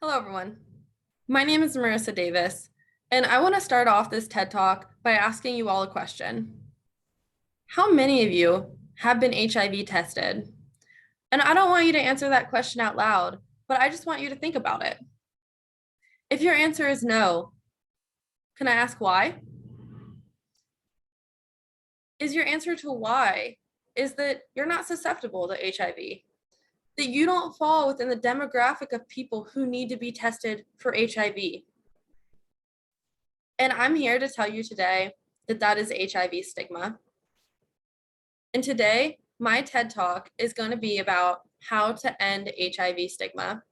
Hello, everyone. My name is Marissa Davis, and I want to start off this TED Talk by asking you all a question. How many of you have been HIV tested? And I don't want you to answer that question out loud, but I just want you to think about it. If your answer is no, can I ask why? Is your answer to why is that you're not susceptible to HIV? That you don't fall within the demographic of people who need to be tested for HIV? And I'm here to tell you today that that is HIV stigma. And today, my TED Talk is going to be about how to end HIV stigma.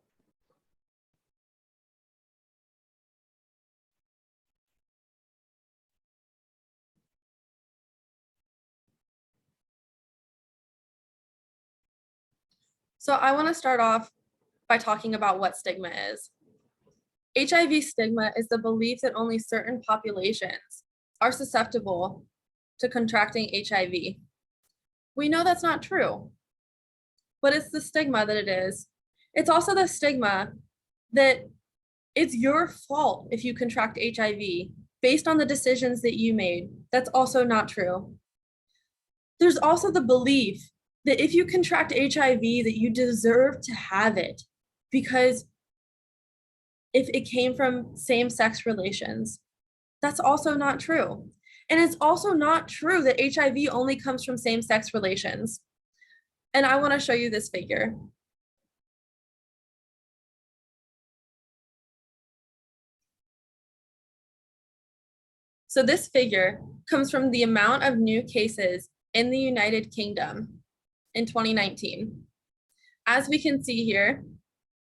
So I want to start off by talking about what stigma is. HIV stigma is the belief that only certain populations are susceptible to contracting HIV. We know that's not true, but it's the stigma that it is. It's also the stigma that it's your fault if you contract HIV based on the decisions that you made. That's also not true. There's also the belief that if you contract HIV, that you deserve to have it because if it came from same-sex relations. That's also not true. And it's also not true that HIV only comes from same-sex relations. And I want to show you this figure. So this figure comes from the amount of new cases in the United Kingdom in 2019. As we can see here,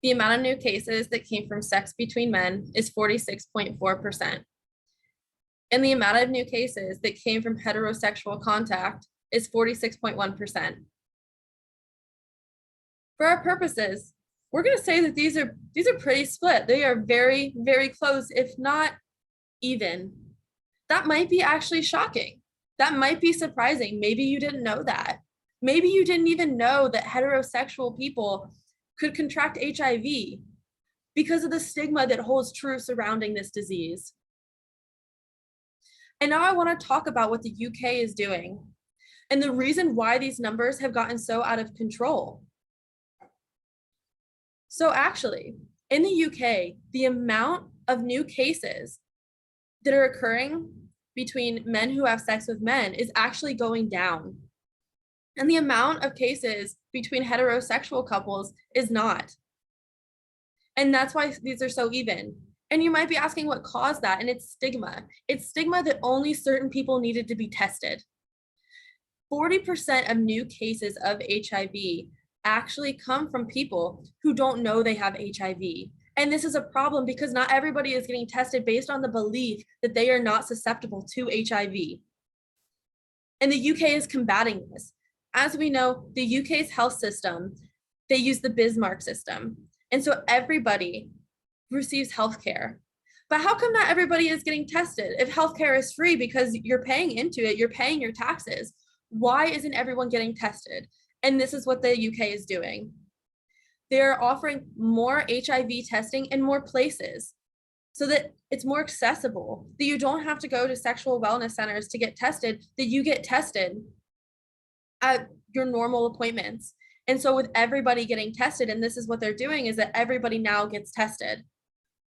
the amount of new cases that came from sex between men is 46.4%. And the amount of new cases that came from heterosexual contact is 46.1%. For our purposes, we're going to say that these are pretty split. They are very, very close, if not even. That might be actually shocking. That might be surprising. Maybe you didn't know that. Maybe you didn't even know that heterosexual people could contract HIV because of the stigma that holds true surrounding this disease. And now I want to talk about what the UK is doing and the reason why these numbers have gotten so out of control. So actually, in the UK, the amount of new cases that are occurring between men who have sex with men is actually going down. And the amount of cases between heterosexual couples is not. And that's why these are so even. And you might be asking what caused that, and it's stigma. It's stigma that only certain people needed to be tested. 40% of new cases of HIV actually come from people who don't know they have HIV. And this is a problem because not everybody is getting tested based on the belief that they are not susceptible to HIV. And the UK is combating this. As we know, the UK's health system, they use the Bismarck system. And so everybody receives healthcare. But how come not everybody is getting tested? If healthcare is free because you're paying into it, you're paying your taxes, why isn't everyone getting tested? And this is what the UK is doing. They're offering more HIV testing in more places so that it's more accessible, that you don't have to go to sexual wellness centers to get tested, that you get tested at your normal appointments. And so with everybody getting tested, and this is what they're doing, is that everybody now gets tested,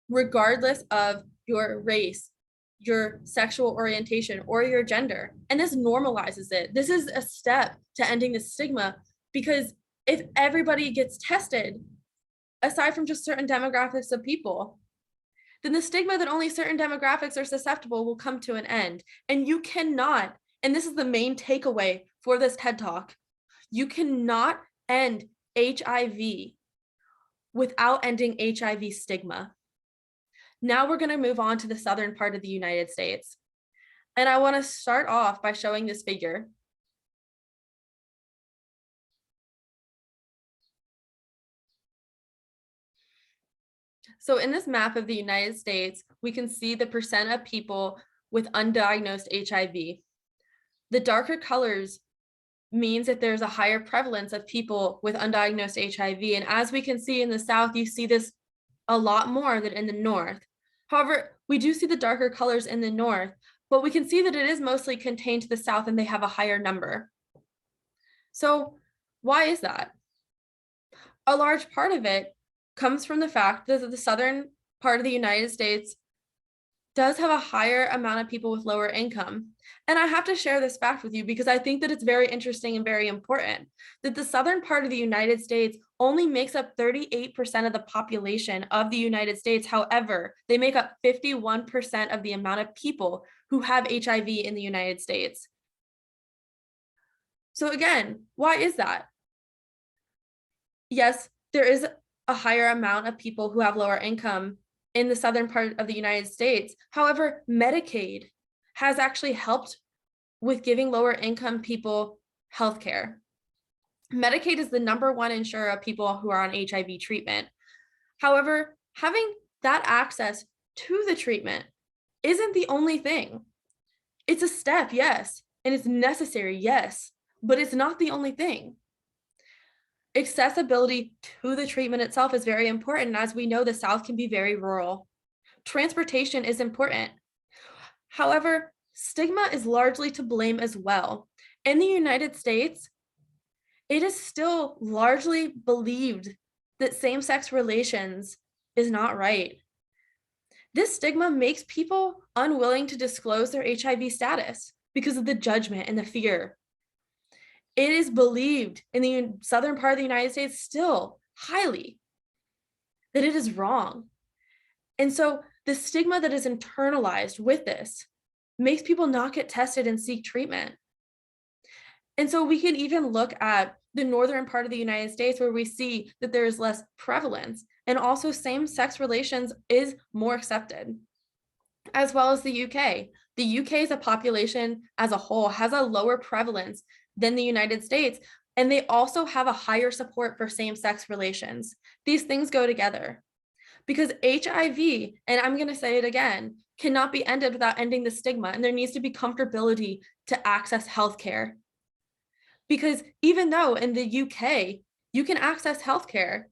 regardless of your race, your sexual orientation, or your gender. And this normalizes it. This is a step to ending the stigma because if everybody gets tested, aside from just certain demographics of people, then the stigma that only certain demographics are susceptible will come to an end. And you cannot, and this is the main takeaway for this TED Talk, you cannot end HIV without ending HIV stigma. Now we're going to move on to the southern part of the United States. And I want to start off by showing this figure. So in this map of the United States, we can see the percent of people with undiagnosed HIV. The darker colors means that there's a higher prevalence of people with undiagnosed HIV. And as we can see in the South, you see this a lot more than in the north. However, we do see the darker colors in the north, but we can see that it is mostly contained to the south and they have a higher number. So why is that? A large part of it comes from the fact that the southern part of the United States does have a higher amount of people with lower income. And I have to share this fact with you because I think that it's very interesting and very important that the southern part of the United States only makes up 38% of the population of the United States. However, they make up 51% of the amount of people who have HIV in the United States. So again, why is that? Yes, there is a higher amount of people who have lower income in the southern part of the United States. However, Medicaid has actually helped with giving lower income people healthcare. Medicaid is the #1 insurer of people who are on HIV treatment. However, having that access to the treatment isn't the only thing. It's a step, yes, and it's necessary, yes, but it's not the only thing. Accessibility to the treatment itself is very important. And as we know, the South can be very rural. Transportation is important. However, stigma is largely to blame as well. In the United States, it is still largely believed that same-sex relations is not right. This stigma makes people unwilling to disclose their HIV status because of the judgment and the fear. It is believed in the southern part of the United States still highly that it is wrong. And so the stigma that is internalized with this makes people not get tested and seek treatment. And so we can even look at the northern part of the United States where we see that there is less prevalence and also same-sex relations is more accepted, as well as the UK. The UK as a population as a whole has a lower prevalence than the United States, and they also have a higher support for same-sex relations. These things go together because HIV, and I'm going to say it again, cannot be ended without ending the stigma, and there needs to be comfortability to access healthcare. Because even though in the UK, you can access healthcare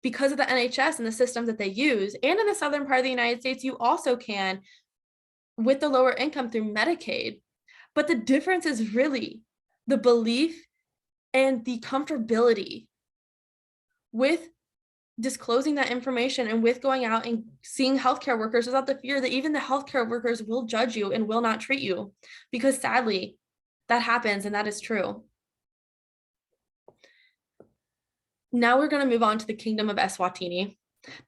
because of the NHS and the systems that they use, and in the southern part of the United States, you also can with the lower income through Medicaid. But the difference is really the belief and the comfortability with disclosing that information and with going out and seeing healthcare workers without the fear that even the healthcare workers will judge you and will not treat you, because sadly, that happens and that is true. Now we're going to move on to the Kingdom of Eswatini.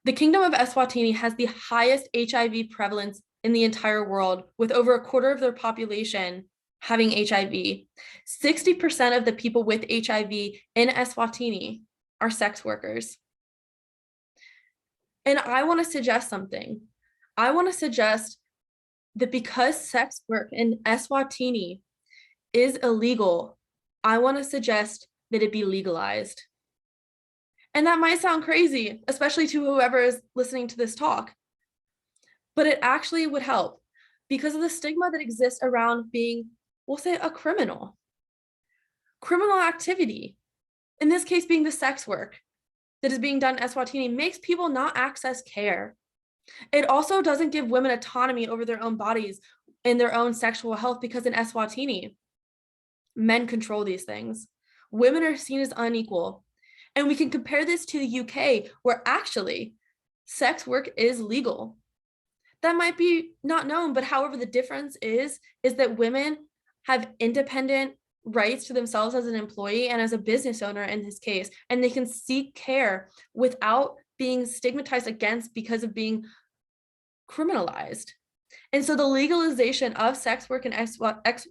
The Kingdom of Eswatini has the highest HIV prevalence in the entire world, with over a quarter of their population having HIV. 60% of the people with HIV in Eswatini are sex workers. And I want to suggest something. I want to suggest that because sex work in Eswatini is illegal, I want to suggest that it be legalized. And that might sound crazy, especially to whoever is listening to this talk, but it actually would help because of the stigma that exists around being, we'll say, a criminal activity. In this case, being the sex work that is being done in Eswatini makes people not access care. It also doesn't give women autonomy over their own bodies and their own sexual health because in Eswatini, men control these things. Women are seen as unequal. And we can compare this to the UK, where actually sex work is legal. That might be not known, but however, the difference is that women have independent rights to themselves as an employee and as a business owner in this case, and they can seek care without being stigmatized against because of being criminalized. And so the legalization of sex work in Eswatini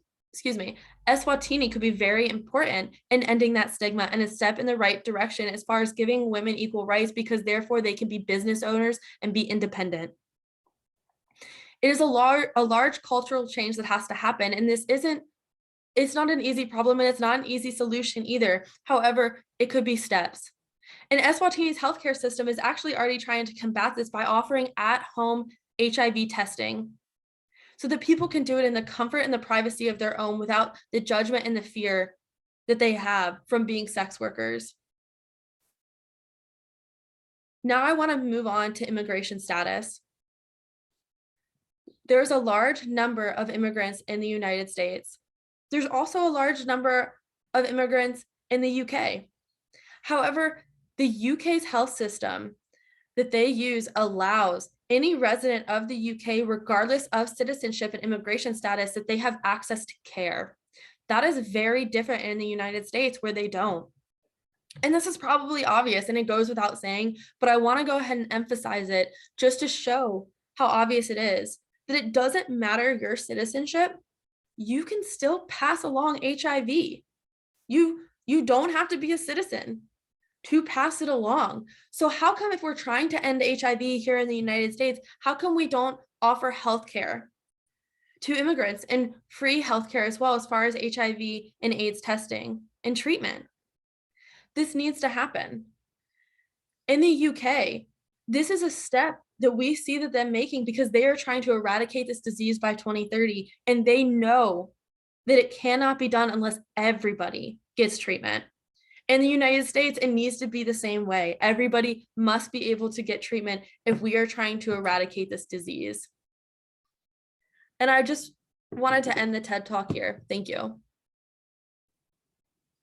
could be very important in ending that stigma and a step in the right direction as far as giving women equal rights, because therefore they can be business owners and be independent. It is a large cultural change that has to happen, and it's not an easy problem and it's not an easy solution either. However, it could be steps. And Eswatini's healthcare system is actually already trying to combat this by offering at-home HIV testing, so that people can do it in the comfort and the privacy of their own without the judgment and the fear that they have from being sex workers. Now I want to move on to immigration status. There's a large number of immigrants in the United States. There's also a large number of immigrants in the UK. However, the UK's health system that they use allows any resident of the UK, regardless of citizenship and immigration status, that they have access to care. That is very different in the United States, where they don't. And this is probably obvious and it goes without saying, but I want to go ahead and emphasize it just to show how obvious it is that it doesn't matter your citizenship, you can still pass along HIV. You don't have to be a citizen to pass it along. So how come, if we're trying to end HIV here in the United States, how come we don't offer healthcare to immigrants and free healthcare as well, as far as HIV and AIDS testing and treatment? This needs to happen. In the UK, this is a step that we see that them making because they are trying to eradicate this disease by 2030, and they know that it cannot be done unless everybody gets treatment. In the United States, it needs to be the same way. Everybody must be able to get treatment if we are trying to eradicate this disease. And I just wanted to end the TED Talk here. Thank you.